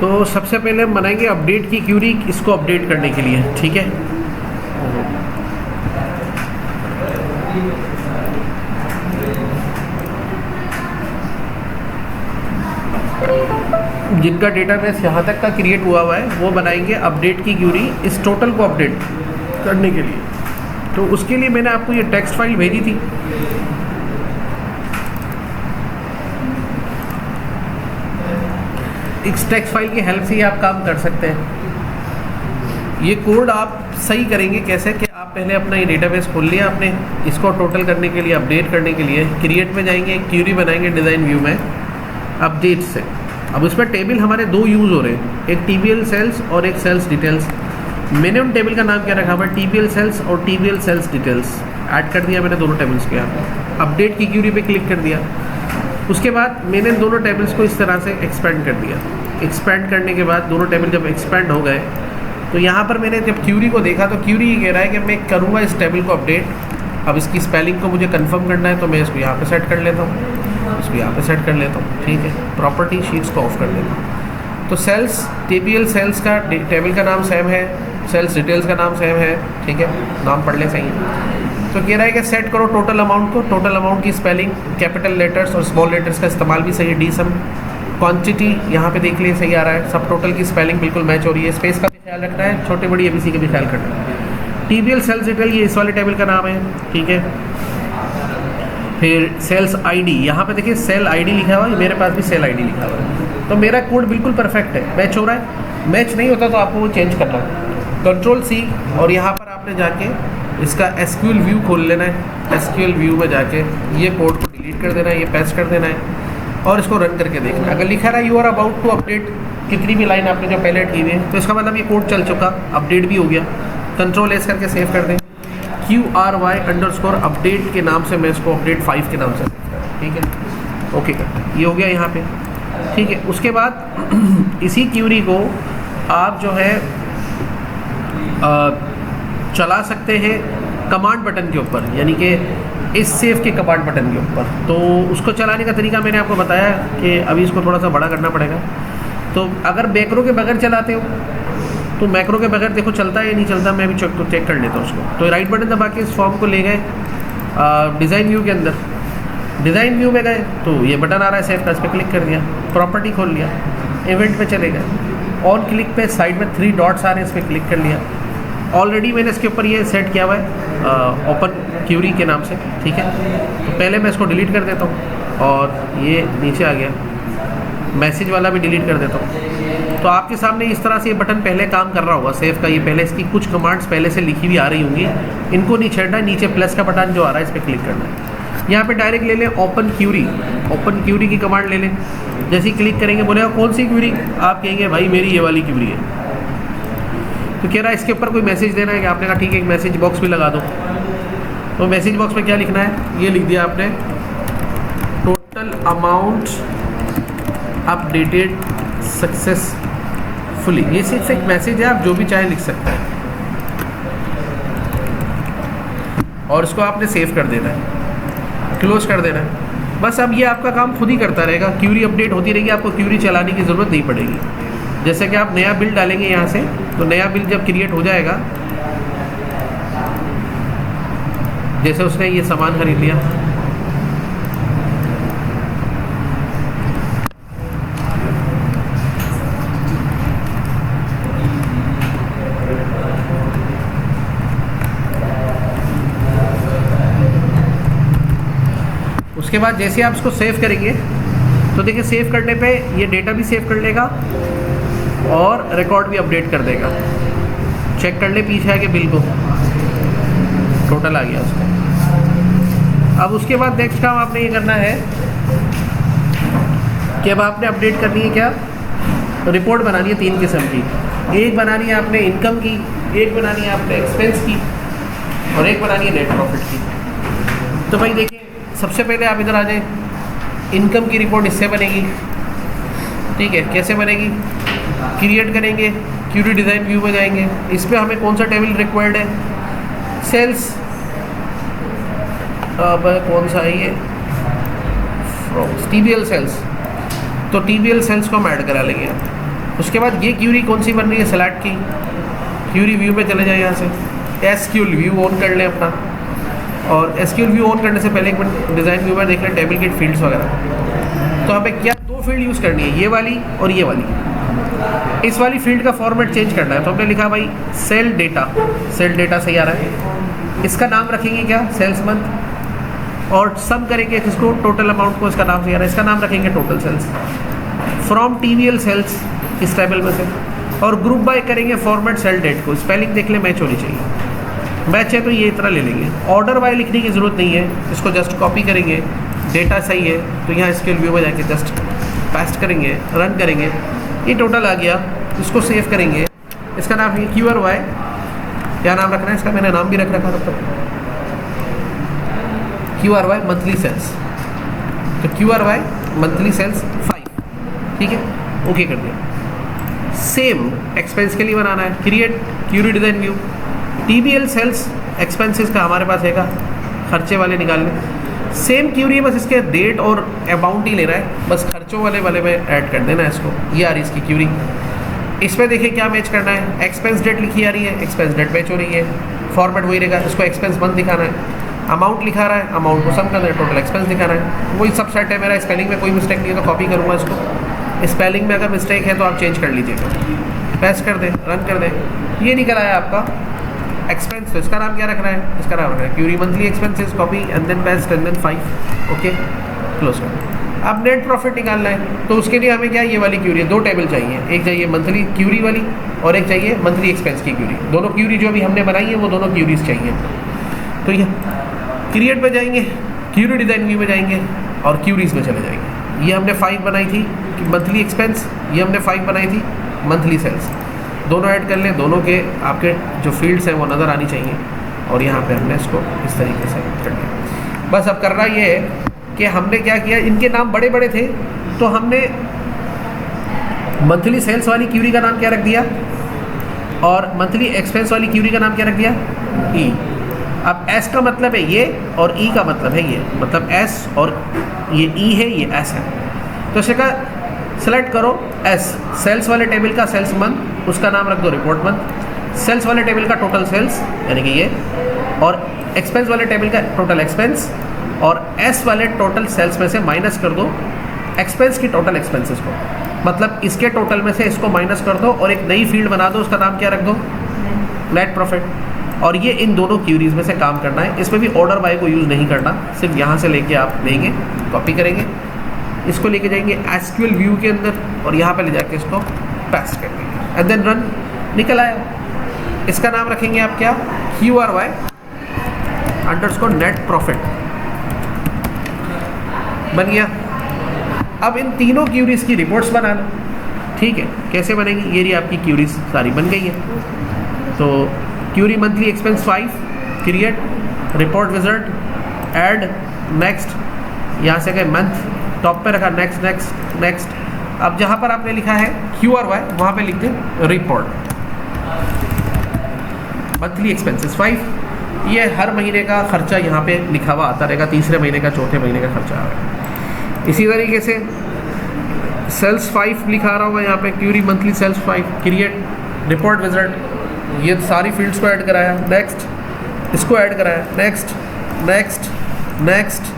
तो सबसे पहले हम बनाएंगे अपडेट की क्यूरी, इसको अपडेट करने के लिए, ठीक है। जिनका डेटाबेस यहाँ तक का क्रिएट हुआ हुआ है वो बनाएंगे अपडेट की क्यूरी इस टोटल को अपडेट करने के लिए। तो उसके लिए मैंने आपको ये टेक्स्ट फाइल भेजी थी। इस टेक्स्ट फाइल की हेल्प से ही आप काम कर सकते हैं। ये कोड आप सही करेंगे कैसे कि आप पहले अपना ये डेटाबेस खोल लिया आपने, इसको टोटल करने के लिए, अपडेट करने के लिए क्रिएट में जाएंगे, क्यूरी बनाएंगे डिज़ाइन व्यू में अपडेट से। अब उसमें टेबल हमारे दो यूज़ हो रहे हैं, एक TBL सेल्स और एक सेल्स डिटेल्स। मैंने उन टेबल का नाम क्या रखा हुआ है, TBL सेल्स और TBL सेल्स डिटेल्स ऐड कर दिया मैंने दोनों टेबल्स के। यहाँ अपडेट की क्यूरी पे क्लिक कर दिया। उसके बाद मैंने दोनों टेबल्स को इस तरह से एक्सपेंड कर दिया। एक्सपेंड करने के बाद दोनों टेबल जब एक्सपेंड हो गए तो यहाँ पर मैंने जब क्यूरी को देखा तो क्यूरी ये कह रहा है कि मैं करूँगा इस टेबल को अपडेट। अब इसकी स्पेलिंग को मुझे कंफर्म करना है तो मैं इसको यहाँ पे सेट कर लेता हूँ, इसको यहाँ पे सेट कर लेता हूँ, ठीक है। प्रॉपर्टी शीट्स को ऑफ कर देता हूँ। तो सेल्स TBL सेल्स का टेबल का नाम सेम है, सेल्स डिटेल्स का नाम सेम है, ठीक है, नाम पढ़ ले सही। तो कह रहा है कि सेट करो टोटल अमाउंट को। टोटल अमाउंट की स्पेलिंग कैपिटल लेटर्स और स्मॉल लेटर्स का इस्तेमाल भी सही है। डी सम क्वांटिटी यहाँ पे देख लिए सही आ रहा है। सब टोटल की स्पेलिंग बिल्कुल मैच हो रही है। स्पेस का भी ख्याल रखना है, छोटी बड़ी ABC का भी ख्याल रखना है। TBL सेल्स डिटेल ये इस वाले टेबल का नाम है, ठीक है। फिर सेल्स ID, यहाँ पे देखिए सेल ID लिखा हुआ है, मेरे पास भी सेल ID लिखा हुआ है। तो मेरा कोड बिल्कुल परफेक्ट है, मैच हो रहा है। मैच नहीं होता तो आपको वो चेंज करना है। Ctrl+C और यहाँ पर आपने जाके इसका SQL व्यू खोल लेना है। SQL व्यू में जाके ये कोड को डिलीट कर देना है, ये पेस्ट कर देना है और इसको रन करके देखना है। अगर लिखा रहा है you are about to update, कितनी भी लाइन आपने जो पहले की हुई है तो इसका मतलब ये कोड चल चुका, अपडेट भी हो गया। Ctrl+S करके सेव कर दें। QRY_update के नाम से मैं इसको अपडेट 5 के नाम से, ठीक है, ओके कर। ये हो गया यहाँ पे, ठीक है। उसके बाद इसी क्यूरी को आप जो है चला सकते हैं कमांड बटन के ऊपर, यानी कि इस सेव के कमांड बटन के ऊपर। तो उसको चलाने का तरीका मैंने आपको बताया कि अभी इसको थोड़ा सा बड़ा करना पड़ेगा। तो अगर मैक्रो के बगैर चलाते हो तो मैक्रो के बगैर देखो चलता है या नहीं चलता, मैं भी चेक कर लेता हूँ उसको। तो राइट बटन दबा के इस फॉर्म को ले गए डिज़ाइन व्यू के अंदर। डिज़ाइन व्यू में गए तो ये बटन आ रहा है सेव का, इस पर क्लिक कर दिया, प्रॉपर्टी खोल लिया, इवेंट पे चले गए। ऑन क्लिक पे साइड में 3 डॉट्स आ रहे हैं, इस पर क्लिक कर लिया। ऑलरेडी मैंने इसके ऊपर ये सेट किया हुआ है ओपन क्यूरी के नाम से, ठीक है। तो पहले मैं इसको डिलीट कर देता हूँ और ये नीचे आ गया, मैसेज वाला भी डिलीट कर देता हूँ। तो आपके सामने इस तरह से ये बटन पहले काम कर रहा होगा सेव का। ये पहले इसकी कुछ कमांड्स पहले से लिखी हुई आ रही होंगी, इनको नहीं छेड़ना है। नीचे प्लस का बटन जो आ रहा है इस पर क्लिक करना है। यहाँ पे डायरेक्ट ले लें ओपन क्यूरी की कमांड ले लें। जैसे ही क्लिक करेंगे बोलेगा कौन सी क्यूरी, आप कहेंगे भाई मेरी ये वाली क्यूरी है। तो कह रहा है इसके ऊपर कोई मैसेज देना है कि आपने कहा ठीक है, एक मैसेज बॉक्स भी लगा दो। तो मैसेज बॉक्स में क्या लिखना है, ये लिख दिया आपने टोटल अमाउंट अपडेटेड सक्सेसफुली। ये सिर्फ एक मैसेज है, आप जो भी चाहे लिख सकते हैं और इसको आपने सेव कर देना है, क्लोज कर देना है। बस अब ये आपका काम खुद ही करता रहेगा, क्यूरी अपडेट होती रहेगी, आपको क्यूरी चलाने की ज़रूरत नहीं पड़ेगी। जैसे कि आप नया बिल डालेंगे यहाँ से, तो नया बिल जब क्रिएट हो जाएगा, जैसे उसने ये सामान खरीद लिया, उसके बाद जैसे आप इसको सेव करेंगे तो देखिए सेव करने पे ये डेटा भी सेव कर लेगा और रिकॉर्ड भी अपडेट कर देगा। चेक कर ले पीछे आके बिल को, टोटल आ गया उसका। अब उसके बाद नेक्स्ट काम आपने ये करना है कि अब आपने अपडेट करनी है क्या, रिपोर्ट बनानी है 3 किस्म की। एक बनानी है आपने इनकम की, एक बनानी है आपने एक्सपेंस की और एक बनानी है नेट प्रॉफिट की। तो भाई देखिए सबसे पहले आप इधर आ जाए, इनकम की रिपोर्ट इससे बनेगी, ठीक है। कैसे बनेगी, क्रिएट करेंगे, क्यूरी डिज़ाइन व्यू में जाएंगे, इस पर हमें कौन सा टेबल रिक्वायर्ड है, सेल्स, कौन सा है ये, TBL सेल्स। तो TBL सेल्स को हम ऐड करा लेंगे। उसके बाद ये क्यूरी कौन सी बन रही है, सेलेक्ट की, क्यूरी व्यू में चले जाए, यहाँ से एसक्यूएल व्यू ऑन कर लें अपना, और एसक्यूएल व्यू ऑन करने से पहले एक मिनट डिज़ाइन व्यू में देख लें टेबल के फील्ड्स वगैरह। तो हमें क्या दो फील्ड यूज़ करनी है, ये वाली और ये वाली। इस वाली फील्ड का फॉर्मेट चेंज करना है, तो हमने लिखा भाई सेल डेटा, सेल डेटा सही आ रहा है, इसका नाम रखेंगे क्या, सेल्स मंथ, और सम करेंगे किसको, टोटल अमाउंट को, इसका नाम सही आ रहा है, इसका नाम रखेंगे टोटल सेल्स, फ्रॉम टीवीएल सेल्स इस टेबल में से, और ग्रुप बाय करेंगे फॉर्मेट सेल डेट को, स्पेलिंग देख ले मैच होनी चाहिए, मैच है तो ये इतना ले लेंगे। ऑर्डर बाय लिखने की ज़रूरत नहीं है, इसको जस्ट कॉपी करेंगे, डेटा सही है तो यहाँ स्केल व्यू में जाके जस्ट पेस्ट करेंगे, रन करेंगे, ये टोटल आ गया, इसको सेव करेंगे, इसका नाम है QRY, क्या नाम रखना है इसका, मैंने नाम भी रख रखा तब तक, QRY मंथली सेल्स, तो QRY मंथली सेल्स 5, ठीक है, ओके कर दिया। सेम एक्सपेंस के लिए बनाना है, create query design view, TBL sales expenses का हमारे पास हैगा, खर्चे वाले निकालने, सेम क्यूरी, बस इसके डेट और अमाउंट ही ले रहा है, बस खर्चों वाले में ऐड कर देना है इसको, ये आ रही इसकी क्यूरी। इसमें देखिए क्या मैच करना है, एक्सपेंस डेट लिखी आ रही है, एक्सपेंस डेट मैच हो रही है, फॉर्मेट वही रहेगा, इसको एक्सपेंस मंथ दिखाना है, अमाउंट लिखा रहा है, अमाउंट को सम करना है, टोटल एक्सपेंस दिखाना है, वही सब सेट है मेरा। स्पेलिंग में कोई मिस्टेक नहीं है तो कॉपी करूँगा इसको, स्पेलिंग में अगर मिस्टेक है तो आप चेंज कर लीजिएगा, पेस्ट कर दें, रन कर दें, ये निकल आया आपका एक्सपेंस। तो इसका नाम क्या रखना है, इसका नाम रखना है query monthly expenses, copy and then paste and then 5, okay close कर। अब नेट प्रॉफिट निकालना है, तो उसके लिए हमें क्या, ये वाली क्यूरी, दो टेबल चाहिए, एक चाहिए मंथली क्यूरी वाली और एक चाहिए मंथली एक्सपेंस की क्यूरी, दोनों क्यूरी जो भी हमने बनाई है वो दोनों क्यूरीज चाहिए। तो ये क्रिएट में जाएंगे, क्यूरी डिज़ाइन व्यू में जाएंगे और क्यूरीज में चले जाएंगे। ये हमने 5 बनाई थी मंथली एक्सपेंस, ये हमने 5 बनाई थी मंथली सेल्स, दोनों ऐड कर लें, दोनों के आपके जो फील्ड्स हैं वो नज़र आनी चाहिए, और यहाँ पे हमने इसको इस तरीके से कर लिया। बस अब करना ये है कि हमने क्या किया, इनके नाम बड़े बड़े थे तो हमने मंथली सेल्स वाली क्यूरी का नाम क्या रख दिया, और मंथली एक्सपेंस वाली क्यूरी का नाम क्या रख दिया, ई। अब एस का मतलब है ये और ई का मतलब है ये, मतलब एस और ये ई है, ये एस है, तो इसका सेलेक्ट करो एस, सेल्स वाले टेबल का सेल्स मंथ, उसका नाम रख दो रिपोर्ट मंथ, सेल्स वाले टेबल का टोटल सेल्स यानी कि ये, और एक्सपेंस वाले टेबल का टोटल एक्सपेंस, और एस वाले टोटल सेल्स में से माइनस कर दो एक्सपेंस की टोटल एक्सपेंसेस को, मतलब इसके टोटल में से इसको माइनस कर दो और एक नई फील्ड बना दो, उसका नाम क्या रख दो, नेट प्रॉफिट। और ये इन दोनों क्यूरीज में से काम करना है, इसमें भी ऑर्डर बाय को यूज़ नहीं करना, सिर्फ यहाँ से लेके आप लेंगे, कॉपी करेंगे, इसको लेके जाएंगे एसक्यूएल व्यू के अंदर और यहाँ पे ले जाके इसको पेस्ट कर देंगे एंड देन रन, निकल आया। इसका नाम रखेंगे आप क्या, QRY अंडरस्कोर नेट प्रॉफिट, बन गया। अब इन तीनों क्यूरीज की रिपोर्ट्स बना लो, ठीक है, कैसे बनेगी, ये रही आपकी क्यूरीज सारी बन गई है। तो query monthly expense 5, create report wizard, add next, यहाँ से गए मंथ, टॉप पे रखा नेक्स्ट नेक्स्ट नेक्स्ट। अब जहाँ पर आपने लिखा है QRY वहाँ पे लिख दें रिपोर्ट मंथली एक्सपेंसेस 5, ये हर महीने का खर्चा यहाँ पे लिखा हुआ आता रहेगा, तीसरे महीने का, चौथे महीने का खर्चा आ रहा है। इसी तरीके से सेल्स 5 लिखा रहा होगा यहाँ पे, query monthly sales 5, create report wizard, ये सारी फील्ड्स को ऐड कराया, नेक्स्ट, इसको ऐड कराया, नेक्स्ट नेक्स्ट नेक्स्ट,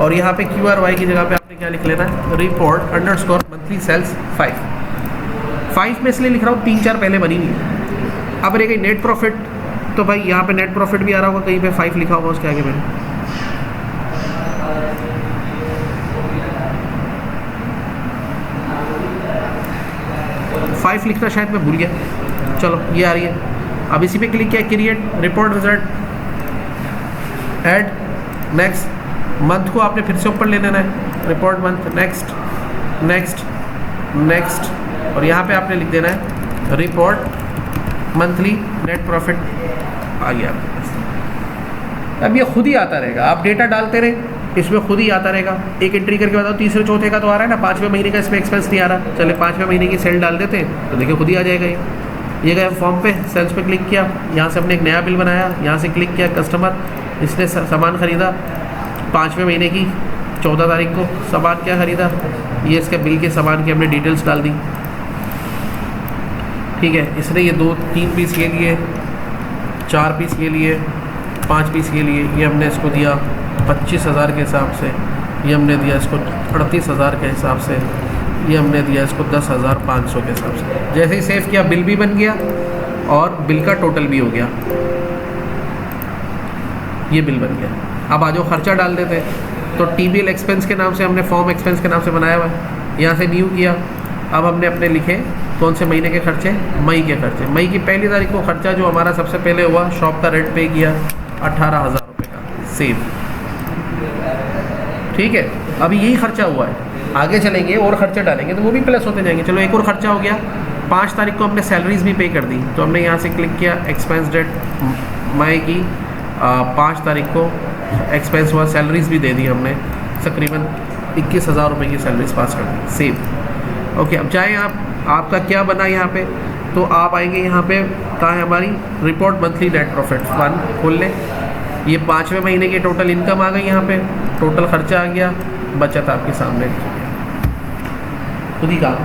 और यहाँ पे QRY की जगह पे आपने क्या लिख लेना है, रिपोर्ट अंडरस्कोर मंथली सेल्स 5 में इसलिए लिख रहा हूँ 3-4 पहले बनी नहीं। अब रह गई नेट प्रॉफिट, तो भाई यहाँ पे नेट प्रॉफिट भी आ रहा होगा कहीं पे, 5 लिखा होगा उसके आगे मैंने, फाइव लिखना शायद मैं भूल गया, चलो ये आ रही है। अब इसी पे क्लिक किया, create report result, add next, month को आपने फिर से ऊपर ले लेना है, report month, next next next, और यहाँ पे आपने लिख देना है रिपोर्ट मंथली नेट प्रॉफिट, आ गया आपके पास। अब ये खुद ही आता रहेगा, आप डेटा डालते रहे, इसमें खुद ही आता रहेगा। एक एंट्री करके बताओ, तीसरे चौथे का तो आ रहा है ना, 5वें महीने का इसमें एक्सपेंस नहीं आ रहा, चले 5वें महीने की सेल डाल देते हैं, तो देखिए खुद ही आ जाएगा ये गए फॉर्म पे, सेल्स पे क्लिक किया, यहाँ से हमने एक नया बिल बनाया, यहाँ से क्लिक किया, कस्टमर इसने सामान ख़रीदा 5वें महीने की 14 तारीख को, सामान क्या ख़रीदा, ये इसके बिल के सामान की हमने डिटेल्स डाल दी, ठीक है, इसने ये 2-3 पीस ये लिए, 4 पीस ये लिए, 5 पीस ये लिए, ये हमने इसको दिया 25,000 के हिसाब से, ये हमने दिया इसको 38,000 के हिसाब से, ये हमने दिया इसको 10,500 के हिसाब से। जैसे ही सेव किया बिल भी बन गया और बिल का टोटल भी हो गया, ये बिल बन गया। अब आ जाओ खर्चा डाल देते हैं। तो TBL एक्सपेंस के नाम से हमने फॉर्म एक्सपेंस के नाम से बनाया हुआ है, यहाँ से न्यू किया। अब हमने अपने लिखे कौन से महीने के खर्चे, मई के खर्चे। मई की 1 तारीख को खर्चा जो हमारा सबसे पहले हुआ, शॉप का रेंट पे किया 18,000 रुपये का, सेव। ठीक है, अभी यही खर्चा हुआ है, आगे चलेंगे और खर्चे डालेंगे तो वो भी प्लस होते जाएंगे। चलो एक और खर्चा हो गया, 5 तारीख को हमने सैलरीज भी पे कर दी, तो हमने यहाँ से क्लिक किया एक्सपेंस डेट मई की 5 तारीख को एक्सपेंस हुआ, सैलरीज भी दे दी हमने, तकरीबन 21,000 रुपये की सैलरीज पास कर दी, सेव। ओके, अब चाहे आपका क्या बना यहाँ पे, तो आप आएंगे यहाँ पे, कहाँ है हमारी रिपोर्ट मंथली नेट प्रॉफिट 1 खोल लें। ये 5वें महीने की टोटल इनकम आ गई, यहाँ पे टोटल खर्चा आ गया, बचत आपके सामने खुद ही काम।